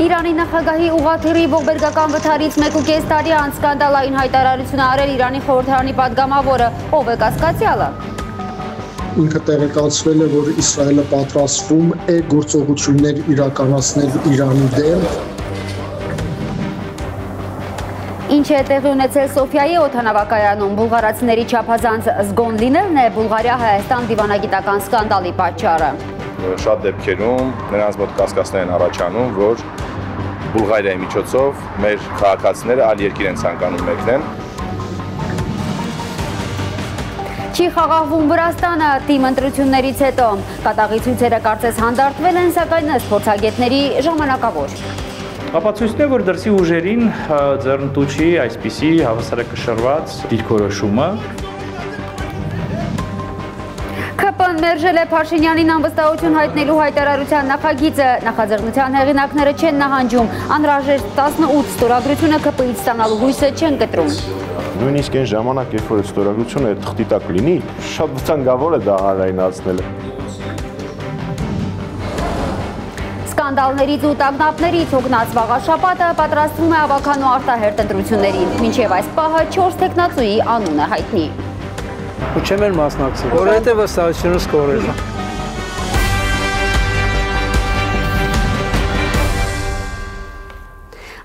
Իրանի նախագահի ուղղաթիռի ողբերգական վթարից 1.5 տարի անց սկանդալային հայտարարություն արել Իրանի խորհրդարանի պատգամավորը, ով է կասկածյալը։ Ինքը տեղեկացվել է, որ Իսրայելը պատրաստվում է գործողություններ իրականացնել Իրանի դեմ։ Ինչ է տեղի ունեցել Սոֆիայի օդանավակայանում, բուլղարացիների չափազանց զգոն լինելն է Բուլղարիա-Հայաստան դիվանագիտական սկանդալի պատճառը։ Շատ դեպքերում նրանց մոտ կասկածներ են առաջանում, որ Բուլղարիայի միջոցով մեր քաղաքացիները այլ երկիր են ցանկանում մեկնեն։ Չի խաղաղվում Վրաստանը թիմ ընտրություններից հետո։ Կատաղի ցույցերը կարծես հանդարտվել են, սակայն ըստ փորձագետների ժամանակավոր։ Ապացույցն է, որ դրսի ուժերին ձեռնտու չի այսպիսի հավասարակշռված դիրքորոշումը։ ՔՊ-ն մերժել է Փաշինյանին անվստահություն հայտնելու հայտարարության նախագիծը։ Նախաձեռնության հեղինակները չեն նահանջում, անհրաժեշտ 18 ստորագրությունը ՔՊ-ից ստանալու հույսը չեն կտրում։ Նույնիսկ այն ժամանակ, երբ որ ստորագրությունը թղթի տակ լինի, շատ վտանգավոր է դա հանրայնացնելը։ Սկանդալներից ու տագնապներից հոգնած վաղաշաբաթը պատրաստվում է ավականու արտահերթ ընտրություններին։ Մինչև այս պահը 4 թեկնածուի անուն է հայտնի։ Ու չեմ էր մասնակցել, որովհետև վստահությունը սկորել է։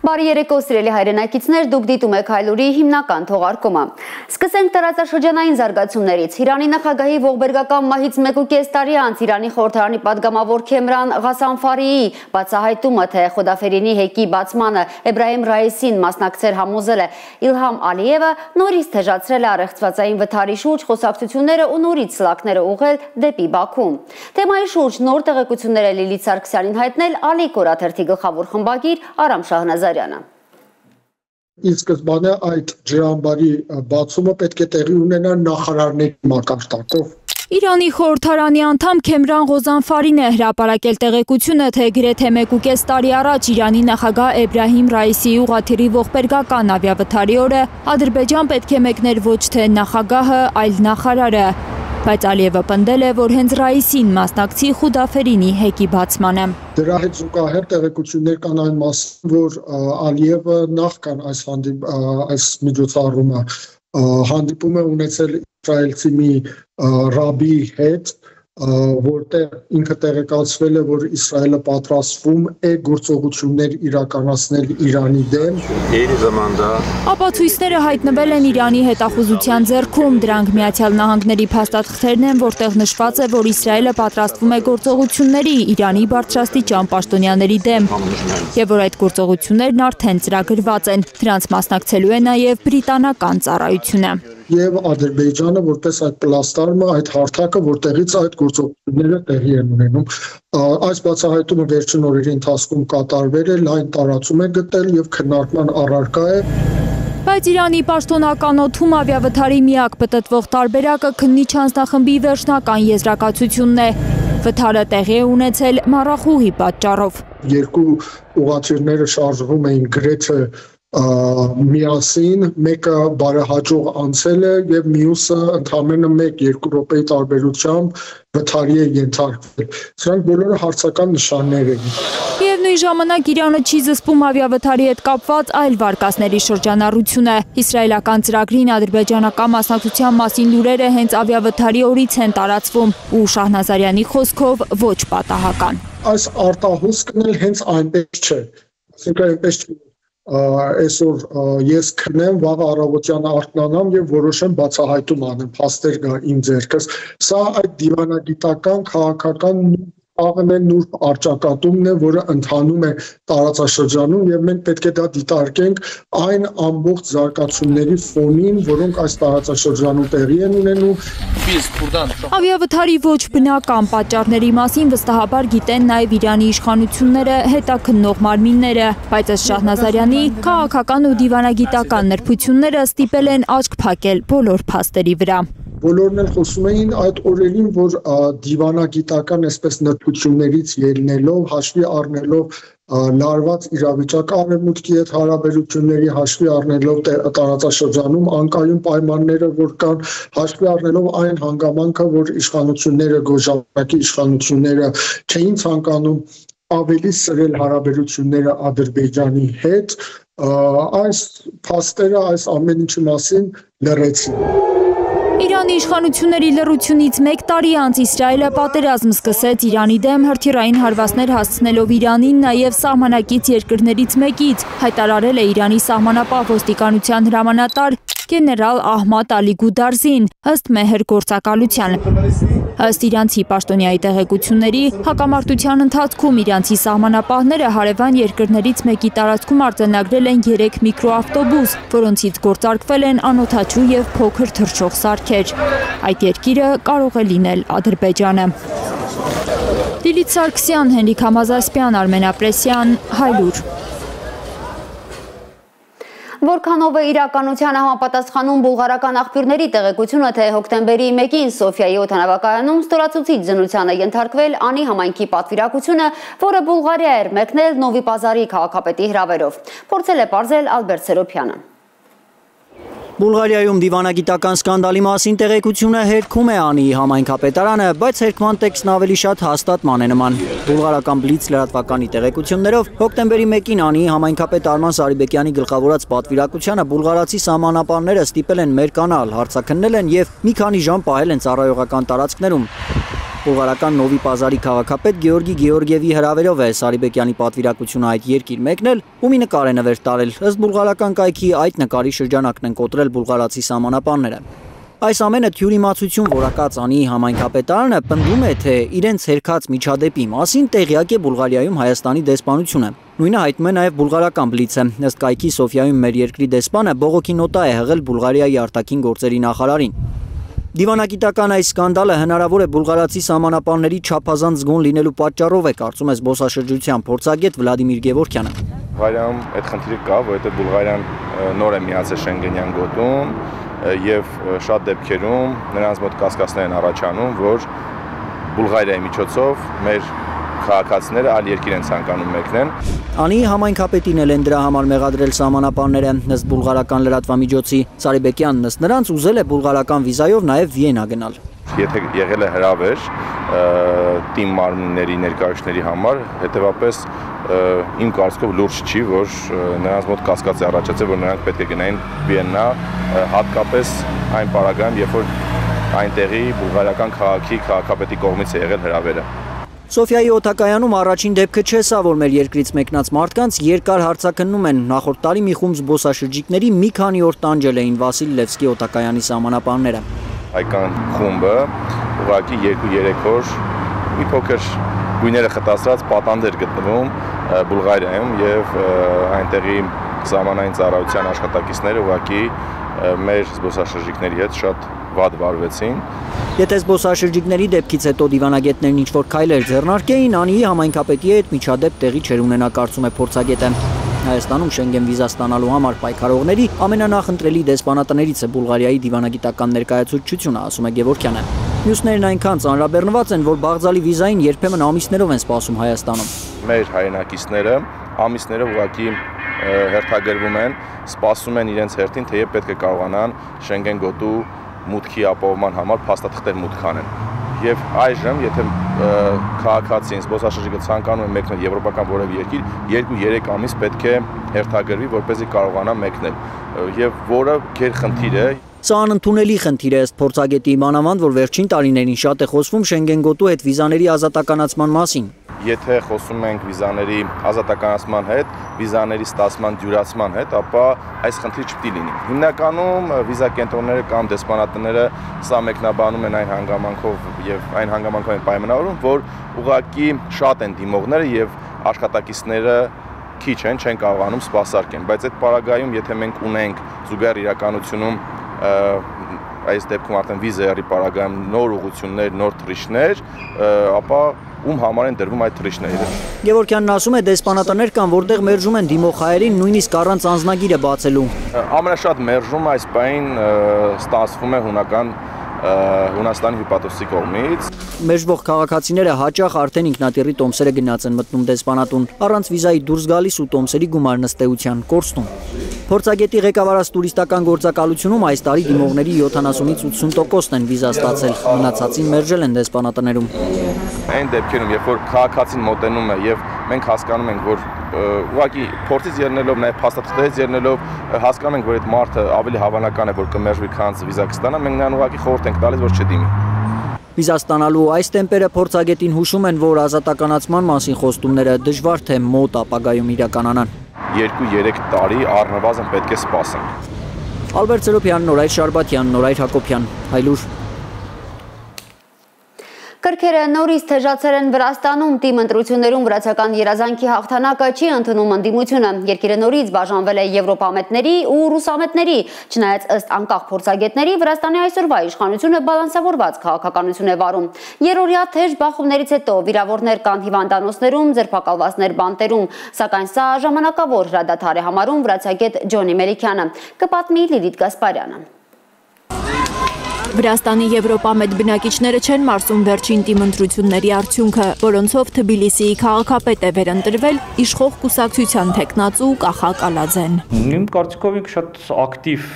Բարի երեկո սիրելի հայրենակիցներ, դուք դիտում եք Հայլուրի հիմնական թողարկումը։ Սկսենք տարածաշրջանային զարգացումներից։ Իրանի նախագահի ողբերգական մահից 1.5 տարի անց Իրանի խորհրդարանի պատգամավոր Քեմրան Ղասանֆարիի բացահայտումը, թե Խոդաֆերինի հեկի բացմանը Էբրահիմ Ռայիսին մասնակցել համոզել է Իլհամ Ալիևը, նորից թեժացրել է առեղծվածային վթարի շուրջ խոսակցությունները ու նորից սլաքները ուղղել դեպի Բաքու։ Թեմայի շուրջ նոր տեղեկություններ է Լիլիթ Սարգսյանին հայտնել Ալիկ օրաթերթի գլխավոր խմբագիր Արամ Շահնազարյանը։ Ի սկզբանե այդ ջրամբարի բացումը պետք է տեղի ունենա նախարարների մակարդակով։ Իրանի խորհրդարանի անդամ Քեմրան Ղազանֆարին է հրապարակել տեղեկությունը, թե գրեթե 1.5 տարի առաջ Իրանի նախագահ Էբրահիմ Ռայիսիի ուղղաթիռի ողբերգական ավիավթարի օրը Ադրբեջան պետք է մեկներ ոչ թե նախագահը, այլ նախարարը։ Բայց Ալիևը պնդել է, որ հենց Ռայիսին մասնակցի Խոդաֆերինի հեկի բացմանը։ Դրա հետ զուգահեռ տեղեկություններ կան այն մասին, որ Ալիևը նախքան այս միջոցառումը հանդիպում է ունեցել իսրայելցի մի ռաբբի հետ, որտեղ ինքը տեղեկացվել է, որ Իսրայելը պատրաստվում է գործողություններ իրականացնել Իրանի դեմ։ Ապացույցները հայտնվել են Իրանի հետախուզության ձեռքում, դրանք Միացյալ Նահանգների փաստաթղթերն են, որտեղ նշված է, որ Իսրայելը պատրաստվում է գործողությունների Իրանի բարձրաստիճան պաշտոնյաների դեմ, եւ որ այդ գործողություններն արդեն ծրագրված են, դրանց մասնակցելու է նաեւ բրիտանական ծառայությունը։ Եվ Ադրբեջանը որպես այդ պլաստարմը, այդ հարթակը, որտեղից այդ գործողությունները տեղի են ունենում։ Այս բացահայտումը վերջին օրերի ընթացքում կատարվել է, լայն տարածում է գտել եւ քննարկման առարկա է։ Բայց Իրանի պաշտոնական օդում ավիավթարի միակ պտտվող տարբերակը քննիչ հանձնախմբի վերջնական եզրակացությունն է։ Վթարը տեղի է ունեցել մառախուղի պատճառով։ Երկու ուղղաթիռները շարժվում էին գրեթե միասին, մեկը բարեհաջող անցել է եւ մյուսը ընդամենը 1-2 րոպեի տարբերությամբ վթարի է ենթարկվել։ Սրանք բոլորը հարցական նշաններ են։ Եվ նույն ժամանակ Իրանը չի զսպում ավիավթարի հետ կապված այլ վարկածների շրջանառությունը։ Իսրայելական ծրագրին ադրբեջանական մասնակցության մասին լուրերը հենց ավիավթարի օրից են տարածվում ու Շահնազարյանի խոսքով ոչ պատահական։ Այս արտահոսքն էլ հենց այնպես չէ։ Այսինքն այնպես չէ։ Այսօր ես քնեմ, վաղ առավոտյան արթնանամ եւ որոշեմ բացահայտում անեմ, փաստեր գա իմ ձեռքս։ Սա այդ դիվանագիտական, քաղաքական աղն է, նուրբ արճակատումն է, որը ընթանում է տարածաշրջանում եւ մենք պետք է դա դիտարկենք այն ամբողջ զարգացումների ֆոնին, որոնք այս տարածաշրջանում տեղի են ունենում։ Ավիավթարի ոչ բնական պատճառների մասին վստահաբար գիտեն նաեւ Իրանի իշխանությունները, հետաքննող մարմինները, բայց ըստ Շահնազարյանի քաղաքական ու դիվանագիտական նրբությունները ստիպել են աչք փակել բոլոր փաստերի վրա։ Բոլորն էլ խոսում էին այդ օրերին, որ դիվանագիտական այսպես նրբություններից ելնելով, հաշվի առնելով լարված իրավիճակը արևմուտքի հետ հարաբերությունների, հաշվի առնելով տարածաշրջանում անկայուն պայմանները, որ կան, հաշվի առնելով այն հանգամանքը, որ իշխանությունները, գոժապակի իշխանությունները չէին ցանկանում ավելի սրել հարաբերությունները Ադրբեջանի հետ, այս փաստերը այս ամեն ինչի մասին լռեցին։ Իրանի իշխանությունների լռությունից 1 տարի անց Իսրայելը պատերազմ սկսեց Իրանի դեմ հրթիռային հարվածներ հասցնելով Իրանին նաև սահմանակից երկրներից մեկից, հայտարարել է Իրանի սահմանապահ ոստիկանության հրամանատար գեներալ Ահմադ Ալի Գուդարզին, ըստ մեհր գործակալության։ Ըստ իրանցի պաշտոնյայի տեղեկությունների, հակամարտության ընթացքում իրանցի սահմանապահները հարևան երկրներից մեկի տարածքում արձանագրել են 3 միկրոավտոբուս, որոնցից գործարկվել են անօդաչու և փոքր թռչող սարքեր։ Այդ երկիրը կարող է լինել Ադրբեջանը։ Լիլիթ Սարգսյան, Հենրիկ Համազասպյան, Արմեն Ապրեսյան, Հայլուր։ Որքանով է իրականությանը համապատասխանում բուլղարական աղբյուրների տեղեկությունը, թե հոկտեմբերի 1-ին Սոֆիայի օդանավակայանում ստորացուցիչ զննության է ենթարկվել Անի համայնքի պատվիրակությունը, որը Բուլղարիա էր մեկնել Նովի Պազարի քաղաքապետի հրավերով։ Փորձել է պարզել Ալբերտ Սերոփյանը։ Բուլղարիայում դիվանագիտական սկանդալի մասին տեղեկությունը հերքում է Անիի համայնքապետարանը, բայց հերքման տեքստն ավելի շատ հաստատման է նման։ Բուլղարական Բլից լրատվականի տեղեկություններով հոկտեմբերի 1-ին Անիի համայնքապետ Արման Սարիբեկյանի գլխավորած պատվիրակությանը բուլղարացի սահմանապահները ստիպել են մերկանալ, հարցաքննել են և մի քանի ժամ պահել են ծառայողական տարածքներում։ Բուլղարական Նովի Պազարի քաղաքապետ Գեորգի Գեորգիևի հրավերով է Սարիբեկյանի պատվիրակությունը այդ երկիր մեկնել, ու մի նկար է նվեր տարել, ըստ բուլղարական կայքի այդ նկարի շրջանակն են կոտրել բուլղարացի սահմանապահները։ Այս ամենը թյուրիմացություն որակած Անիի համայնքապետարանը պնդում է, թե իրենց հերքած միջադեպի մասին տեղյակ է Բուլղարիայում Հայաստանի դեսպանությունը։ Նույնը հայտնում է նաև բուլղարական Բլիցը, ըստ կայքի Սոֆիայում մեր երկրի դեսպանը բողոքի նոտա է հղել Բուլղարիայի արտաքին գործերի նախարարին։ Դիվանագիտական այս սկանդալը հնարավոր է բուլղարացի սահմանապահների չափազանց զգոն լինելու պատճառով է, կարծում է զբոսաշրջության փորձագետ Վլադիմիր Գևորքյանը։ Բուլղարիայում այդ խնդիրը կա, որովհետև Բուլղարիան նոր է միացել Շենգենյան գոտուն եւ շատ դեպքերում նրանց մոտ կասկածներ են առաջանում, որ Բուլղարիայի միջոցով մեր քաղաքացիները այլ երկիր են ցանկանում մեկնեն։ Անիի համայնքապետին էլ են դրա համար մեղադրել սահմանապահները, ըստ բուլղարական լրատվամիջոցի։ Սարիբեկյանն ըստ նրանց ուզել է բուլղարական վիզայով նաև Վիեննա գնալ։ Եթե եղել է հրավեր թիմ մարմինների ներկայացների համար, հետեւապես իմ կարծիքով լուրջ չի, որ նրանց մոտ կասկած է առաջացել, որ նրանք պետք է գնային Վիեննա, հատկապես այն պարագայում, երբ որ այնտեղի բուլղարական քաղաքի քաղաքապետի կողմից է եղել հրավերը։ Սոֆիայի օդակայանում առաջին դեպքը չէ սա, որ մեր երկրից մեկնած մարդկանց երկար հարցաքննում են։ Նախորդ տարի մի խումբ զբոսաշրջիկների մի քանի օր տանջել էին Վասիլ Լևսկի օդակայանի սահմանապահները։ Հայկական խումբը ուղղակի 2-3 օր մի փոքր գույները խտացած պատանդ էր գտնվում Բուլղարիայում եւ այնտեղի սահմանային ծառայության աշխատակիցները ուղղակի մեր զբոսաշրջիկների հետ շատ վատ վարվեցին։ Եթե զբոսաշրջիկների դեպքից հետո դիվանագետներն ինչ-որ քայլեր ձեռնարկեին, Անիի համայնքապետի հետ միջադեպ տեղի չէր ունենա, կարծում է փորձագետը։ Հայաստանում Շենգեն վիզա ստանալու համար պայքարողների ամենանախընտրելի դեսպանատներից է Բուլղարիայի դիվանագիտական ներկայացուցչությունը, ասում է Գևորքյանը։ Մյուսներն այնքան ծանրաբեռնված են, որ բաղձալի վիզային երբեմն ամիսներով են սպասում Հայաստանում։ Մեր հայրենակիցները ամիսներով ուղղակի հերթագրվում են, սպասում են իրենց հերթին, թե երբ պետք է կարողանան Շենգեն գոտու մուտքի ապահովման համար փաստաթղթեր մուտք անեն։ Եվ այժմ, եթե քաղաքացին, զբոսաշրջիկը ցանկանում է մեկնել եվրոպական որևէ երկիր, 2-3 ամիս պետք է հերթագրվի, որպեսզի կարողանա մեկնել, եւ որը գերխնդիր է։ Սա անընդունելի խնդիր է, ըստ փորձագետի, մանավանդ որ վերջին տարիներին շատ է խոսվում Շենգեն գոտու հետ վիզաների ազատականացման մասին։ Եթե խոսում ենք վիզաների ազատականացման հետ, վիզաների ստացման դյուրացման հետ, ապա այս խնդիր չպետք է լինի։ Հիմնականում վիզա կենտրոնները կամ դեսպանատները սա մեկնաբանում են այն հանգամանքով եւ այն հանգամանքով են պայմանավորում, որ ուղղակի շատ են դիմողները եւ աշխատակիցները քիչ են, չեն կարողանում սպասարկեն, բայց այդ պարագայում, եթե մենք ունենք զուգահեռ իրականությունում այս դեպքում արդեն վիզայի պարագայում նոր ուղղություններ, նոր թռիչքներ, ապա ում համար են դրվում այդ թռիչքները։ Գևորքյանն ասում է, դեսպանատներ կան, որտեղ մերժում են դիմող հայերին նույնիսկ առանց անձնագիրը բացելու։ Ամենաշատ մերժումը այս պահին ստացվում է հունական Հունաստանի հյուպատոսի կողմից։ Մեժվող քաղաքացիները հաճախ արդեն ինքնատիռի տոմսերը գնաց են մտնում դեսպանատուն, առանց վիզայի դուրս գալիս ու տոմսերի գումար նստեության կորստում։ Փորձագետի ղեկավարած տուրիստական գործակալությունում այս տարի դիմողների 70-ից 80%-ն են վիզա ստացել, մնացածին մերժել են դեսպանատներում։ Այն դեպքերում, երբ որ քաղաքացին մոտենում է եւ մենք հասկանում ենք, որ ուղղակի փորձից ելնելով, նաև փաստաթղթերից ելնելով հասկանում ենք, որ այդ մարդը ավելի հավանական է, որ կմերժվի, քան վիզա կստանա, մենք նրան ուղղակի խորհուրդ ենք տալիս, որ չդիմի։ Վիզա ստանալու այս տեմպերը փորձագետին հուշում են, որ ազատականացման մասին խոստումները դժվար թե մոտ ապագայում իրականանան։ 2-3 տարի առնվազն պետք է սպասենք։ Ալբերտ Սերոբյան, Նորայր Շարբաթյան, Նորայր Հակոբյան, Հայլուր։ Կրքերը նորից թեժացել են Վրաստանում, թիմ ընտրություններում վրացական երազանքի հաղթանակը չի ընդունում ընդդիմությունը։ Երկիրը նորից բաժանվել է եվրոպամետների ու ռուսամետների, չնայած ըստ անկախ փորձագետների Վրաստանի այսօրվա իշխանությունը բալանսավորված քաղաքականություն է վարում։ Երրորդյա թեժ բախումներից հետո վիրավորներ կան հիվանդանոցներում, ձերբակալվածներ բանտերում, սակայն սա ժամանակավոր հրադադար է համարում վրացագետ Ջոնի Մելիքյանը։ Կպատմի Լիլիթ Գասպարյանը։ Վրաստանի եվրոպամետ բնակիչները չեն մարսում վերջին թիմ ընտրությունների արդյունքը, որոնցով Թբիլիսիի քաղաքապետ է վերընտրվել իշխող կուսակցության թեկնածու Կախա Կալաձեն։ Իմ կարծիքով ինքը շատ ակտիվ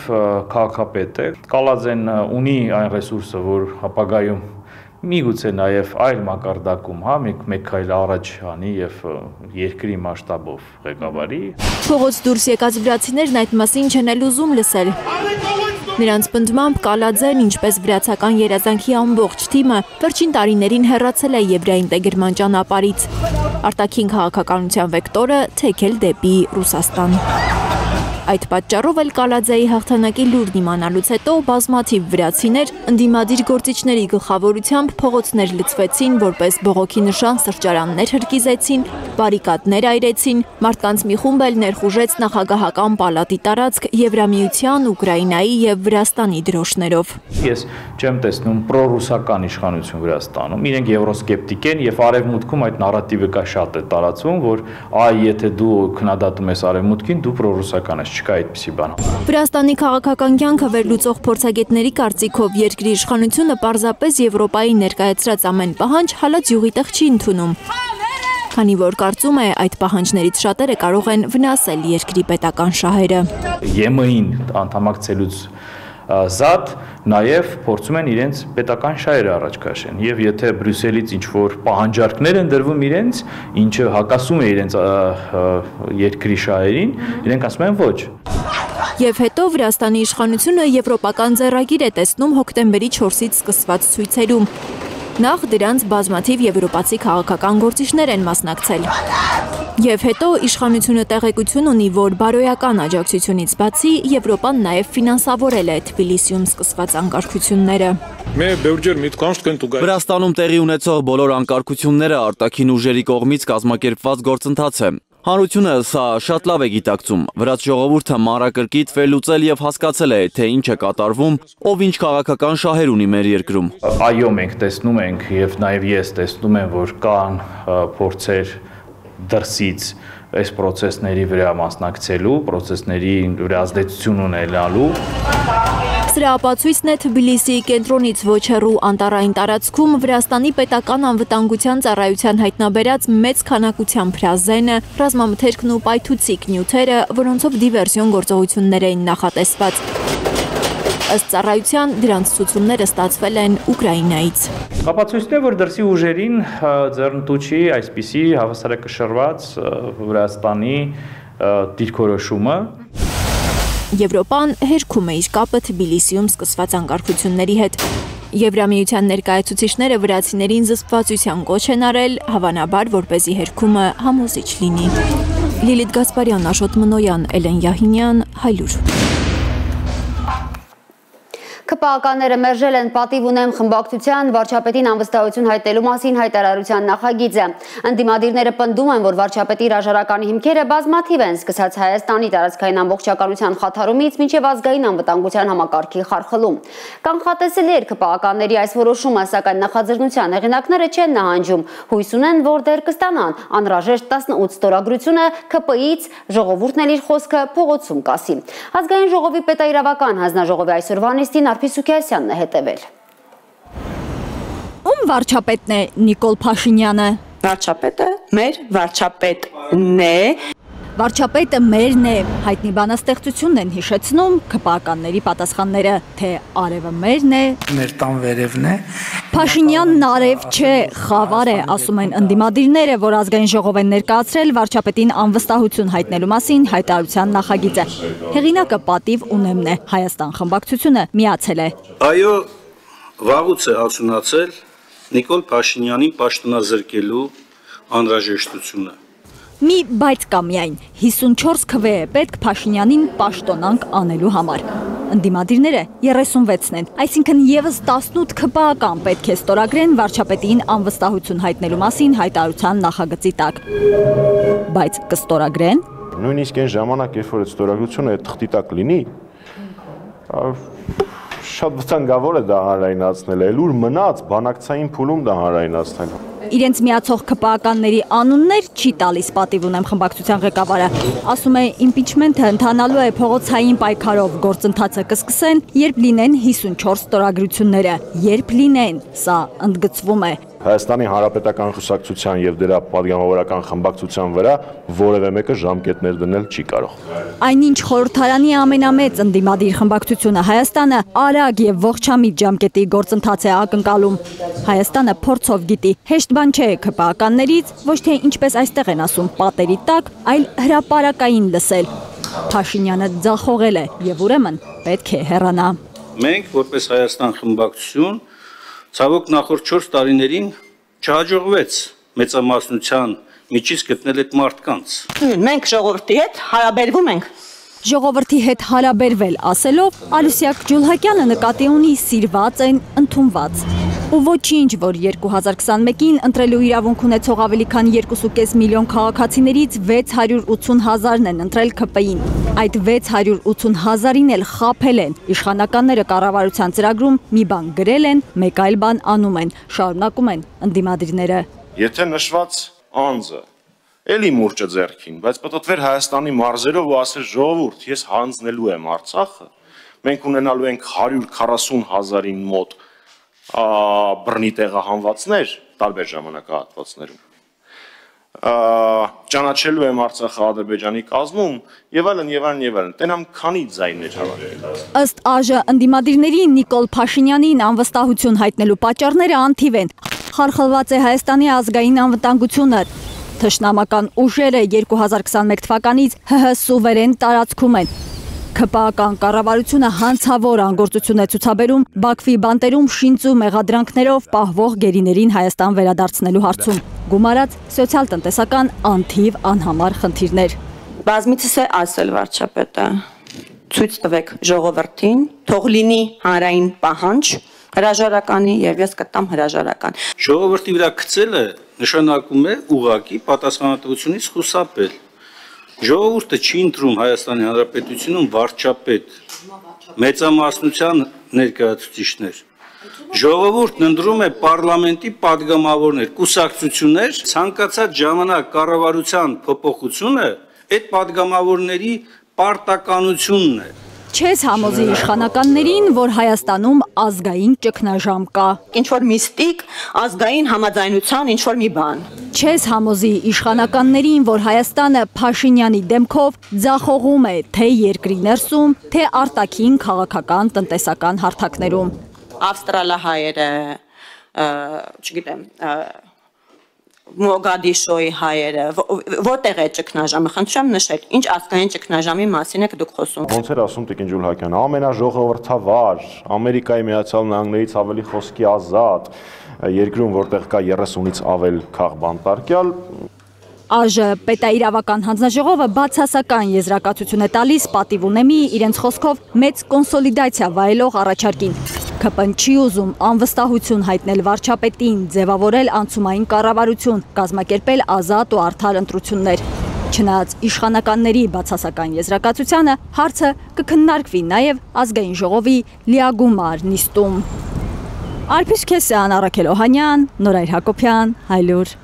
քաղաքապետ է։ Կալաձեն ունի այն ռեսուրսը, որ ապագայում միգուցե նաև այլ մակարդակում, մեկ քայլ առաջ անի եւ երկրի մասշտաբով ղեկավարի։ Փողոց դուրս եկած վրացիներն այդ մասին չեն էլ ուզում լսել։ Նրանց պնդմամբ Կալաձեն, ինչպես վրացական երազանքի ամբողջ թիմը, վերջին տարիներին հեռացել է եվրայինտեգրման ճանապարհից։ Արտաքին քաղաքականության վեկտորը թեքել դեպի Ռուսաստան։ Այդ պատճառով էլ Կալաձեի հաղթանակի լուրն իմանալուց հետո բազմաթիվ վրացիներ ընդդիմադիր գործիչների գլխավորությամբ փողոցներ լցվեցին, որպես բողոքի նշան սրճարաններ հրկիզեցին, բարիկադներ այրեցին, մարդկանց մի խումբ էլ ներխուժեց նախագահական պալատի տարածք Եվրամիության, Ուկրաինայի եւ Վրաստանի դրոշներով։ Ես չեմ տեսնում պրոռուսական իշխանություն Վրաստանում, իրենք եվրոսկեպտիկ են եւ արևմուտքում այդ նարատիվը կա շատ է տարածվում, որ եթե դու քննադատում ես արևմուտքին, դու պրոռուսական ես, չկա այդպիսի բան։ Վրաստանի քաղաքական կյանքը վերլուծող փորձագետների կարծիքով երկրի իշխանությունը պարզապես Եվրոպայի ներկայացրած ամեն պահանջ հալած յուղի տեղ չի ընդունում։ Քանի որ կարծում է, այդ պահանջներից շատերը կարող են վնասել երկրի պետական շահերը։ ԵՄ-ին անդամակցելուց զատ նաև փորձում են իրենց պետական շահերը առաջ քաշեն եւ եթե Բրյուսելից ինչ որ պահանջարկներ են դրվում իրենց, ինչը հակասում է իրենց երկրի շահերին, իրենք ասում են ոչ։ Եվ հետո Վրաստանի իշխանությունը եվրոպական ձեռագիր է տեսնում հոկտեմբերի 4-ից սկսված ցույցերում։ Նախ դրանց բազմաթիվ եվրոպացի քաղաքական գործիչներ են մասնակցել։ Եվ հետո իշխանությունը տեղեկություն ունի, որ բարոյական աջակցությունից բացի Եվրոպան նաև ֆինանսավորել է Թբիլիսիում սկսված անկարգությունները։ Վրաստանում տեղի ունեցող բոլոր անկարգությունները արտաքին ուժերի կողմից կազմակերպված գործընթաց է։ Հանրությունը սա շատ լավ է գիտակցում, վրաց ժողովուրդը մանրակրկիտ վերլուծել եւ հասկացել է, թե ինչ է կատարվում, ով ինչ քաղաքական շահեր ունի մեր երկրում։ Այո, մենք տեսնում ենք եւ նաեւ ես տեսնում եմ, որ կան փորձեր դրսից այս process-ների վրա մասնակցելու, process-ների վրա ազդեցություն ունենալու։ Սրա ապացույցն է Թբիլիսիի կենտրոնից ոչ հեռու անտառային տարածքում Վրաստանի պետական անվտանգության ծառայության հայտնաբերած մեծ քանակությամբ հրազենը, ռազմամթերքն ու պայթուցիկ նյութերը, որոնցով դիվերսիոն գործողություններ էին նախատեսված։ Ըստ ծառայության դրանց ցուցումները ստացվել են Ուկրաինայից։ Ապացույցն է, որ դրսի ուժերին ձեռնտու չի այսպիսի հավասարակշռված Վրաստանի դիրքորոշումը։ Եվրոպան հերքում է իր կապը Թբիլիսիում սկսված անկարգությունների հետ։ Եվրամիության ներկայացուցիչները վրացիներին զսպվածության կոչ են արել, հավանաբար, որպեսզի հերքումը համոզիչ լինի։ Լիլիթ Գասպարյան, Աշոտ Մնոյան, Էլեն Յահինյան, Հայլուր։ ԿՊԱ-ականները մերժել են պատիվ ունեմ խմբակցության վարչապետին անվստահություն հայտնելու մասին հայտարարության նախագիծը։ Ընդդիմադիրները պնդում են, որ վարչապետի հրաժարականի հիմքերը բազմաթիվ են, սկսած Հայաստանի տարածքային ամբողջականության խաթարումից մինչև ազգային անվտանգության համակարգի խարխլում։ Կանխատեսելի էր ԿՊԱ-ականների այս որոշումը, սակայն նախաձեռնության հեղինակները չեն նահանջում, հույս ունեն, որ դեռ կստանան անհրաժեշտ 18 ստորագրությունը ԿՊ-ից, ժողովուրդն էլ իր խոսքը փողոցում կասի։ Ազգային ժողովի պետաիրավական հանձնաժողովի այսօրվա նիստին Արփի Սուքիասյանն է հետևել։ ում վարչապետն է Նիկոլ Փաշինյանը։ Վարչապետը մեր վարչապետն է։ Վարչապետը մերն է, հայտնի բանաստեղծությունն են հիշեցնում ԿՊԱ-ականների պատասխանները, թե արևը մերն է, Մեր տան վերևն է։ Փաշինյանն արև չէ, խավար է, ասում են ընդդիմադիրները, որ ազգային ժողով են ներկայացրել վարչապետին անվստահություն հայտնելու մասին հայտարարության նախագիծը։ Հեղինակը պատիվ ունեմն է, Հայաստան խմբակցությունը միացել է։ Այո, վաղուց է հասունացել Նիկոլ Փաշինյանին պաշտոնազրկելու անհրաժեշտությունը։ Մի բայց կա միայն 54 քվ է պետք Փաշինյանին պաշտոնանկ անելու համար։ Ընդդիմադիրները 36-ն են, այսինքն եւս 18 ԿՊԱ-ական պետք է ստորագրեն վարչապետին անվստահություն հայտնելու մասին հայտարարության նախագծի տակ։ Բայց կստորագրեն։ Նույնիսկ այն ժամանակ, երբ որ այդ ստորագրությունը այդ թղթի տակ լինի, շատ վտանգավոր է դա հանրայնացնել, էլ ուր մնաց բանակցային փուլում դա հանրայնացնել։ Իրենց միացող ԿՊԱ-ականների անուններ չի տալիս պատիվ ունեմ խմբակցության ղեկավարը։ Ասում է իմպիչմենթը ընթանալու է փողոցային պայքարով, գործընթացը կսկսեն, երբ լինեն 54 ստորագրությունները, երբ լինեն, սա ընդգծվում է։ Հայաստանի Հանրապետական Կուսակցության եւ դրա պատգամավորական խմբակցության վրա որևէ մեկը ժամկետներ դնել չի կարող։ Այնինչ խորհրդարանի ամենամեծ ընդդիմադիր խմբակցությունը Հայաստանը արագ եւ ողջամիտ ժամկետի գործընթաց է ակնկալում։ Հայաստանը փորձով գիտի, հեշտ բան չէ ԿՊԱ-ականներից, ոչ թե ինչպես այստեղ են ասում, պատերի տակ, այլ հրապարակային լսել։ Փաշինյանը ձախողել է եւ ուրեմն պետք է հեռանա։ Մենք որպես Հայաստան խմբակցություն ցավոք նախորդ 4 տարիներին չհաջողվեց մեծամասնության միջից գտնել այդ մարդկանց։ Մենք ժողովրդի հետ հարաբերվում ենք։ Ժողովրդի հետ հարաբերվել ասելով Ալուսիակ Ջուլհակյանը նկատի ունի սիրված են ընդունված։ Ու ոչինչ, որ 2021-ին ընտրելու իրավունք ունեցող ավելի քան 2.5 միլիոն քաղաքացիներից 680,000-ն են ընտրել ԿՊ-ին։ Այդ 680,000-ին էլ խաբել են։ Իշխանականները կառավարության ծրագրում մի բան գրել են, մեկ այլ բան անում են, շարունակում են ընդդիմադիրները։ Եթե նշված անձը էլի մուրճը ձեռքին, բայց պատտվեր Հայաստանի մարզերով ու ասել ժողովուրդ, ես հանձնելու եմ Արցախը, մենք ունենալու ենք 140,000-ին մոտ բռնի տեղահանվածներ տարբեր ժամանակահատվածներում։ Ճանաչելու եմ Արցախը Ադրբեջանի կազմում եւ այլն եւ այլն եւ այլն։ Տենամ քանի ձայներ հավաքել։ Ըստ ԱԺ ընդդիմադիրների Նիկոլ Փաշինյանին անվստահություն հայտնելու պատճառները անթիվ են։ Խարխլված է Հայաստանի ազգային անվտանգությունը։ Թշնամական ուժերը 2021 թվականից ՀՀ սուվերեն տարածքում են։ ԿՊԱ-ական կառավարությունը հանցավոր անգործություն է ցուցաբերում Բաքվի բանտերում շինծու մեղադրանքներով պահվող գերիներին Հայաստան վերադարձնելու հարցում։ Գումարած սոցիալ-տնտեսական անթիվ անհամար խնդիրներ։ Բազմիցս է ասել վարչապետը, ցույց տվեք ժողովրդին, թող լինի հանրային պահանջ հրաժարականի եւ ես կտամ հրաժարական։ Ժողովրդի վրա գցելը նշանակում է ուղղակի պատասխանատվությունից խուսափել։ Ժողովուրդը չի ընտրում Հայաստանի Հանրապետությունում վարչապետ, մեծամասնության ներկայացուցիչներ։ Ժողովուրդն ընտրում է պարլամենտի падգամավորներ, կուսակցություններ, ցանկացած ժամանակ կառավարության փոփոխությունը այդ падգամավորների պարտականությունն է։ Չես համոզի իշխանականներին, որ Հայաստանում ազգային ճգնաժամ կա։ Ինչ որ միստիկ, ազգային համաձայնության ինչ որ մի բան։ Չես համոզի իշխանականներին, որ Հայաստանը Փաշինյանի դեմքով ձախողում է թե երկրի ներսում, թե արտաքին քաղաքական տնտեսական հարթակներում։ Ավստրալահայերը, չգիտեմ, Մոգադիշոյի հայերը, որտեղ է ճգնաժամը, խնդրեմ նշեք, ինչ ազգային ճգնաժամի մասին եք դուք խոսում։ Ոնց էր ասում Տիկին Ջուլհակյանը, ամենաժողովրդավար, Ամերիկայի Միացյալ Նահանգներից ավելի խոսքի ազատ, երկրում որտեղ կա 30-ից ավել քաղբանտարկյալ։ ԱԺ պետաիրավական հանձնաժողովը բացասական եզրակացություն է տալիս պատիվ ունեմի իրենց խոսքով մեծ կոնսոլիդացիա վայելող առաջարկին։ ԿՊ-ն չի ուզում անվստահություն հայտնել վարչապետին, ձևավորել անցումային կառավարություն, կազմակերպել ազատ ու արդար ընտրություններ։ Չնայած իշխանականների բացասական եզրակացությանը, հարցը կքննարկվի նաև ազգային ժողովի լիագումար նիստում։ Արփիս Քեսյան, Առաքել Օհանյան, Նորայր Հակոբյան, Հայլուր։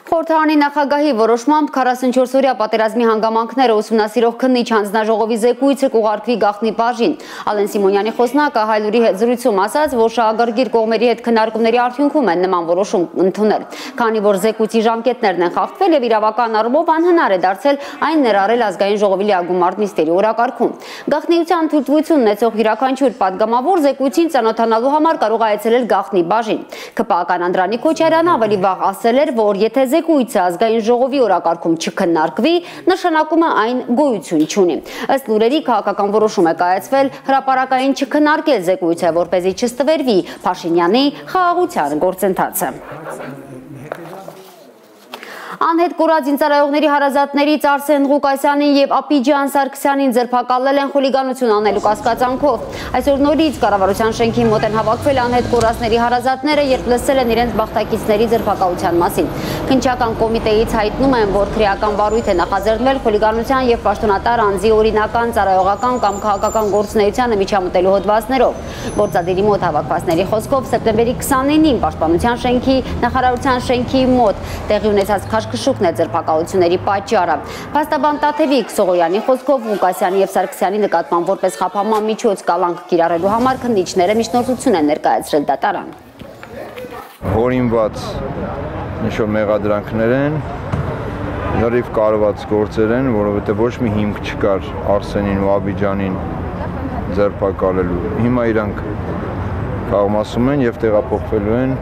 Խորհրդարանի նախագահի որոշմամբ 44-օրյա պատերազմի հանգամանքները ուսումնասիրող քննիչ հանձնաժողովի զեկույցը կուղարկվի գաղտնի բաժին։ Ալեն Սիմոնյանի խոսնակը Հայլուրի հետ զրույցում ասաց, որ շահագրգիռ կողմերի հետ քննարկումների արդյունքում են նման որոշում ընդունել։ Քանի որ զեկույցի ժամկետներն են խախտվել եւ իրավական առումով անհնար է դարձել այն ներառել ազգային ժողովի լիագումարտ նիստերի օրակարգում։ Գաղտնիության թույլտվություն ունեցող յուրաքանչյուր պատգամավոր զեկույցին ծանոթանալու համար կարող է այցելել գաղտնի բաժին։ ԿՊԱ-ական Անդրանիկ Քոչարյանը ավելի վաղ ասել էր, որ եթե զեկույցը ազգային ժողովի օրակարգում չքննարկվի, նշանակում է այն գոյություն չունի։ Ըստ լուրերի քաղաքական որոշում է կայացվել հրապարակային չքննարկել զեկույցը, որպեսզի չստվերվի Փաշինյանի խաղաղության գործընթացը։ Անհետ կորած զինծառայողների հարազատներից Արսեն Ղուկասյանին եւ Աբիջան Սարգսյանին ձերբակալել են խուլիգանություն անելու կասկածանքով։ Այսօր նորից կառավարության շենքի մոտ են հավաքվել անհետ կորածների հարազատները, երբ լսել են իրենց բախտակիցների ձերբակալության մասին։ Քննչական կոմիտեից հայտնում են, որ քրեական վարույթ է նախաձեռնել խուլիգանության եւ պաշտոնատար անձի օրինական, ծառայողական կամ քաղաքական գործունեությանը միջամտելու հոդվածներով։ Գործադիրի մոտ հավաքվածների խոսքով սեպտեմբերի 29-ին Պաշտպանության շենքի նախարարության շենքի մոտ տեղի ունեցած քաշքշուկն է ձերբակալությունների պատճառը։ Փաստաբան Տաթևիկ Սողոյանի խոսքով Ղուկասյանի եւ Սարգսյանի նկատմամբ որպես խափանման միջոց կալանք կիրառելու համար քննիչները միջնորդություն են ներկայացրել դատարան։ Հորինված ինչ-որ մեղադրանքներ են, լրիվ կարված գործեր են, որովհետև ոչ մի հիմք չկար Արսենին ու Աբիջանին ձերբակալելու։ Հիմա իրանք քաղաքացում են եւ տեղափոխվելու են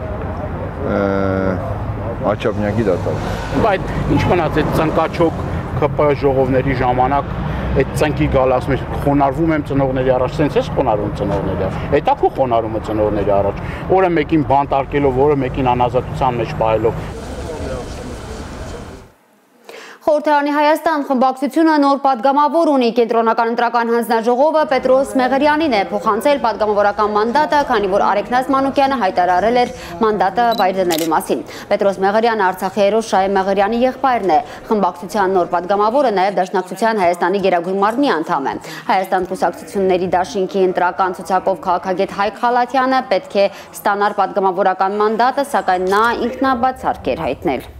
Աչափնյակի դատարան։ Բայց ինչ մնաց այդ ծնկաչոք ԿՊ ժողովների ժամանակ այդ ծնկի գալ ասում է խոնարհվում եմ ծնողների առաջ, sense էս խոնարհվում ծնողների առաջ։ Էտա քո խոնարհումը ծնողների առաջ։ Օրը մեկին բանտ արկելով, օրը մեկին անազատության մեջ պահելով։ Խորհրդարանի Հայաստան խմբակցությունը նոր падգամավոր ունի։ Կենտրոնական ընտրական հանձնաժողովը Պետրոս Մեղրյանին է փոխանցել падգամավորական մանդատը, քանի որ Արեգնաց Մանուկյանը հայտարարել էր մանդատը վայր դնելու մասին։ Պետրոս Մեղրյանը Արցախի հերոս Շահե Մեղրյանի եղբայրն է։ Խմբակցության նոր падգամավորը նաև Դաշնակցության Հայաստանի Գերագույն մարմնի անդամ է։ Հայաստան կուսակցությունների դաշինքի ընտրական ցուցակով քաղաքագետ Հայկ Խալաթյանը պետք է ստանար падգամավորական մանդատը, սակայն նա ինքնաբացարկ էր հայտնել։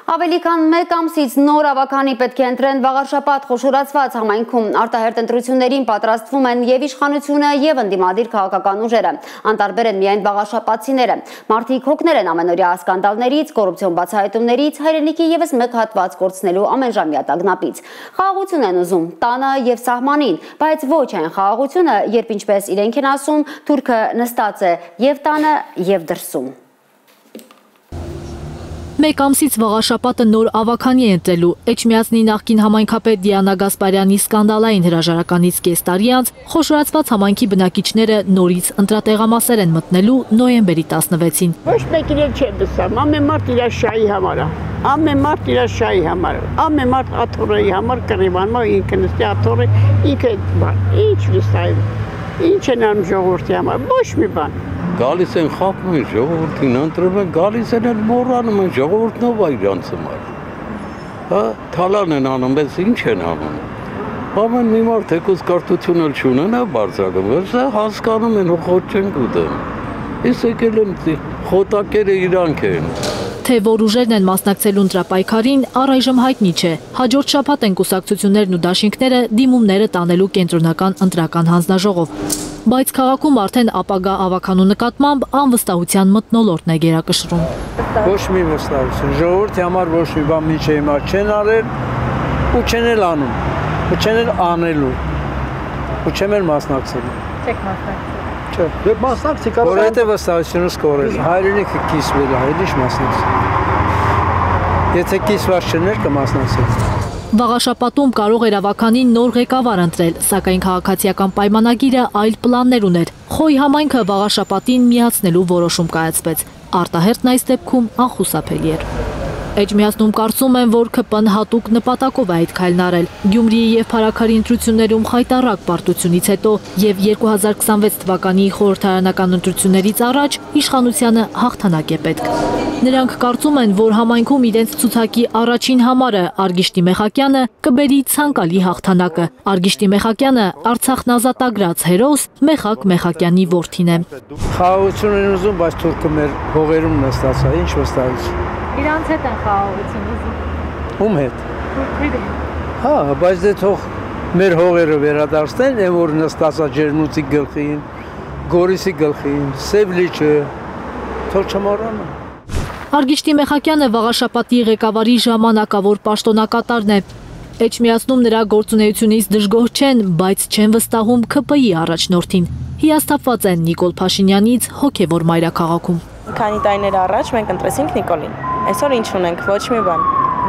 Ավելի քան մեկ ամսից նոր ավագանի պետք է ընտրեն վաղարշաբաթ խոշորացված համայնքում արտահերտ ընտրություններին պատրաստվում են եւ իշխանությունը եւ ընդդիմադիր քաղաքական ուժերը։ Անտարբեր են միայն վաղարշաբաթցիները։ Մարդիկ հոգներ են ամենօրյա սկանդալներից, կոռուպցիոն բացահայտումներից, հայրենիքի եւս մեկ հատված կորցնելու ամենժամյա տագնապից։ Խաղաղություն են ուզում տանը եւ սահմանին, բայց ոչ այն խաղաղությունը, երբ ինչպես իրենք են ասում, թուրքը նստած է եւ տանը եւ դրսում։ Մեկ ամսից վաղաշապատը նոր ավագանի է ընտրելու։ Էջմիածնի նախկին համայնքապետ Դիանա Գասպարյանի սկանդալային հրաժարականից կես տարի անց խոշորացված համայնքի բնակիչները նորից ընտրատեղամասեր են մտնելու նոյեմբերի 16-ին։ Ոչ մեկին էլ չեն դսամ, ամեն մարդ իր շահի համար է։ Ամեն մարդ իր շահի համար, ամեն մարդ աթոռի համար կռիվանում է, ինքը նստի աթոռը, ինքը ինչ լստայում, ինչ են անում ժողովրդի համար, ոչ մի բան։ Գալիս են խափում են ժողովրդին, ընտրում են, գալիս են մոռանում են ժողովուրդն ով է իրանց համար։ Հա, թալան են անում, բայց ինչ են անում։ Ամեն մի մարդ թեկուզ կրթություն էլ չունենա բարձրակը, վերջը հասկանում են ու խոտ չեն գուտեն։ Ես եկել եմ խոտակերը իրանք են։ Թե որ ուժերն են մասնակցելու ընտրապայքարին, առայժմ հայտնի չէ։ Հաջորդ շաբաթ են կուսակցություններն ու դաշինքները դիմումները տանելու կենտրոնական ընտրական հանձնաժողով։ Բայց քաղաքում արդեն ապագա ավականու նկատմամբ անվստահության մթնոլորտն է գերակշռում։ Ոչ մի վստահություն, ժողովրդի համար ոչ մի բան միջի հիմա չեն արել ու չեն էլ անում, ու չեն էլ անելու, ու չեմ էլ մասնակցելու։ Չեք մասնակցել։ Չէ, դե մասնակցի կարող եմ։ Որովհետև վստահությունս կորել, հայրենիքը կիսվել է, այլ ինչ մասնակցել։ Եթե կիսված չներ կմասնակցել։ Վաղաշապատում կարող էր ավականին նոր ղեկավար ընտրել, սակայն քաղաքացիական պայմանագիրը այլ պլաններ ուներ։ Խոյ համայնքը վաղաշապատին միացնելու որոշում կայացվեց։ Արտահերտն այս դեպքում անխուսափելի էր։ Էջմիածնում կարծում են, որ ՔՊ-ն հատուկ նպատակով է այդ քայլն արել։ Գյումրիի եւ Փարաքարի ընտրություններում խայտառակ պարտությունից հետո եւ 2026 թվականի խորհրդարանական ընտրություններից առաջ իշխանությանը հաղթանակ է պետք։ Նրանք կարծում են, որ համայնքում իրենց ցուցակի առաջին համարը Արգիշտի Մեխակյանը կբերի ցանկալի հաղթանակը։ Արգիշտի Մեխակյանը Արցախն ազատագրած հերոս Մեխակ Մեխակյանի որդին է։ Խաղաղություն են ուզում, բայց թուրքը մեր հողերում նստած է, ինչ վստահություն։ Իրանց հետ են խաղաղություն ուզում։ Ում հետ։ Թուրքերի։ Հա, բայց դե թող մեր հողերը վերադարձնեն, այն որ նստած է Ջերնուծի գլխին, Գորիսի գլխին, Սևլիչը, թող չմոռանան։ Արգիշտի Մեխակյանը Վաղաշապատի ղեկավարի ժամանակավոր պաշտոնակատարն է։ Էջմիածնում նրա գործունեությունից դժգոհ չեն, բայց չեն վստահում ՔՊ-ի առաջնորդին։ Հիասթափված են Նիկոլ Փաշինյանից հոգևոր մայրաքաղաքում։ Քանի տարիներ առաջ մենք ընտրեցինք Նիկոլին։ Այսօր ինչ ունենք, ոչ մի բան։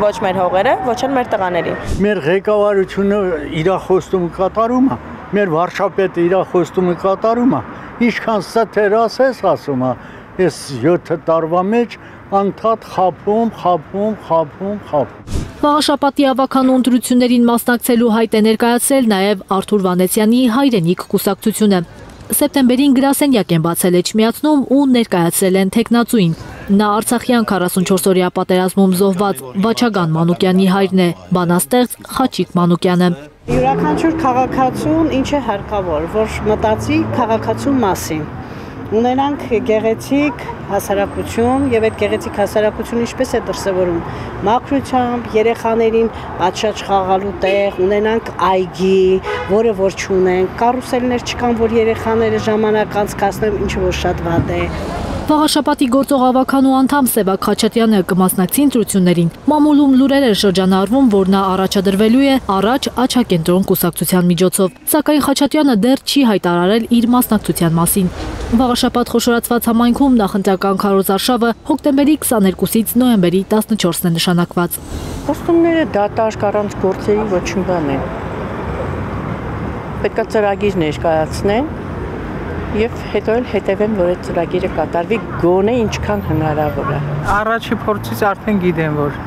Ոչ մեր հողերը, ոչ էլ մեր տղաներին։ Մեր ղեկավարությունը իր խոստումը կատարում է, մեր վարչապետը իր խոստումը կատարում է։ Ինչքան ստեր ասես ասում է, ես 7 տարվա մեջ անդադ խափում։ Վաղաշապատի ավականու ընտրություններին մասնակցելու հայտ է ներկայացրել նաև Արթուր Վանեցյանի հայրենիք կուսակցությունը։ Սեպտեմբերին գրասենյակ են բացել Էջմիածնում ու ներկայացրել են թեկնածուին։ Նա Արցախյան 44-օրյա պատերազմում զոհված Վաչագան Մանուկյանի հայրն է, բանաստեղծ Խաչիկ Մանուկյանը։ Յուրաքանչյուր քաղաքացուն ինչ է հարկավոր, որ մտածի քաղաքացու մասին։ Ունենանք գեղեցիկ հասարակություն եւ այդ գեղեցիկ հասարակությունը ինչպես է դրսևորում մաքրությամբ, երեխաներին պատշաճ խաղալու տեղ, ունենանք այգի, որը որ չունենք, կարուսելներ չկան, որ երեխաները ժամանակ անցկացնեն, ինչը որ շատ վատ է։ Վաղաշապատի գործող ավականու անդամ Սևակ Խաչատյանը կմասնակցի ընտրություններին։ Մամուլում լուրեր էր շրջանառվում, որ նա առաջադրվելու է առաջ Աչակենտրոն կուսակցության միջոցով, սակայն Խաչատյանը դեռ չի հայտարարել իր մասնակցության մասին։ Վաղաշապատ խոշորացված համայնքում նախընտրական քարոզարշավը հոկտեմբերի 22-ից նոյեմբերի 14-ն է նշանակված։ Խոստումները դատարկ առանց գործերի ոչ մի բան են։ Պետք է ծրագիր ներկայացնեն եւ հետո էլ հետևեն, որ այդ ծրագիրը կատարվի գոնե ինչքան հնարավոր է։ Առաջի փորձից արդեն գիտեմ, որ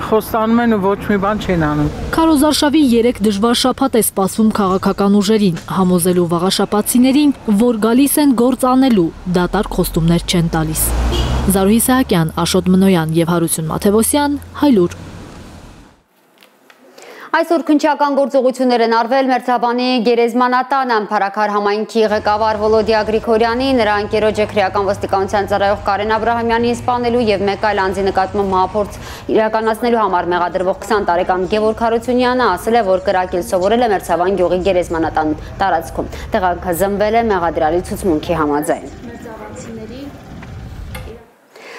խոստանում են ու ոչ մի բան չեն անում։ Քարոզարշավի 3 դժվար շաբաթ է սպասվում քաղաքական ուժերին, համոզելու վաղաշապատցիներին, որ գալիս են գործ անելու, դատարկ խոստումներ չեն տալիս։ Զարուհի Սահակյան, Աշոտ Մնոյան եւ Հարություն Մաթեոսյան, Հայլուր։ Այսօր քննչական գործողություններ են արվել Մերձաբանի գերեզմանատանը, Փարաքար համայնքի ղեկավար Վոլոդիա Գրիգորյանի, նրա ընկերոջը քրեական ոստիկանության ծառայող Կարեն Աբրահամյանին սպանելու եւ մեկ այլ անձի նկատմամբ մահափորձ իրականացնելու համար մեղադրվող 20 տարեկան Գևորգ Հարությունյանը ասել է, որ կրակել սովորել է Մերձաբան գյուղի գերեզմանատան տարածքում։ Տեղանքը զնվել է մեղադրյալի ցուցմունքի համաձայն։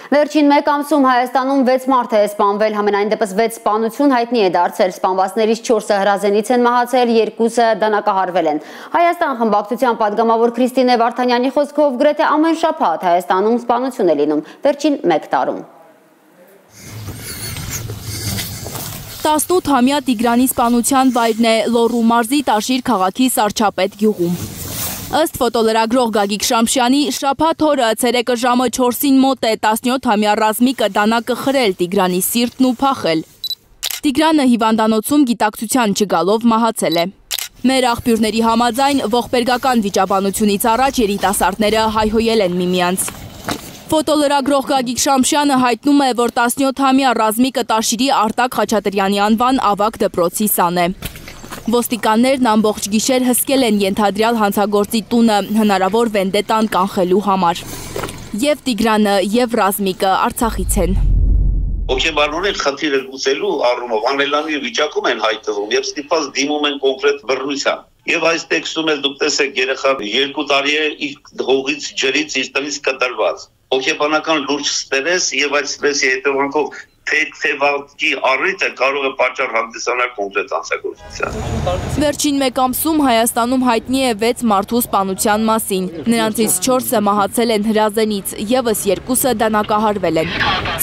Վերջին մեկ ամսում Հայաստանում 6 մարդ է սպանվել, համենայն դեպս 6 սպանություն հայտնի է դարձել, սպանվածներից 4-ը հրազենից են մահացել, 2-ը դանակահարվել են։ Հայաստան խմբակցության պատգամավոր Քրիստինե Վարդանյանի խոսքով գրեթե ամեն շաբաթ Հայաստանում սպանություն է լինում, վերջին 1 տարում։ 18-ամյա Տիգրանի սպանության վայրն է Լոռու մարզի Տաշիր քաղաքի Սարչապետ գյուղում։ Ըստ ֆոտոլրագրող Գագիկ Շամշյանի, շաբաթ օրը ցերեկը ժամը 4-ին մոտ է 17-ամյա Ռազմիկը դանակը խրել Տիգրանի սիրտն ու փախել։ Տիգրանը հիվանդանոցում գիտակցության չգալով մահացել է։ Մեր աղբյուրների համաձայն ողբերգական վիճաբանությունից առաջ երիտասարդները հայհոյել են միմյանց։ Ֆոտոլրագրող Գագիկ Շամշյանը հայտնում է, որ 17-ամյա Ռազմիկը Տաշիրի Արտակ Խաչատրյանի անվան ավագ դպրոցի սան է։ Ոստիկաններն ամբողջ գիշեր հսկել են ենթադրյալ հանցագործի տունը հնարավոր վենդետան կանխելու համար։ Եվ Տիգրանը, եւ Ռազմիկը Արցախից են։ Հոգեբանորեն խնդիրը լուծելու առումով անելանի վիճակում են հայտնվում եւ ստիպված դիմում են կոնկրետ բռնության։ Եվ այս տեքստում էլ դուք տեսեք երեխան 2 տարի է իր հողից ջրից իր տնից կտրված։ Հոգեբանական լուրջ ստրես եւ այդ ստրեսի հետևանքով թեթևակի առիթը կարող է պատճառ հանդիսանալ կոնկրետ հանցագործության։ Վերջին մեկ ամսում Հայաստանում հայտնի է 6 մարդու սպանության մասին։ Նրանցից 4-ը մահացել են հրազենից, եւս 2-ը դանակահարվել են։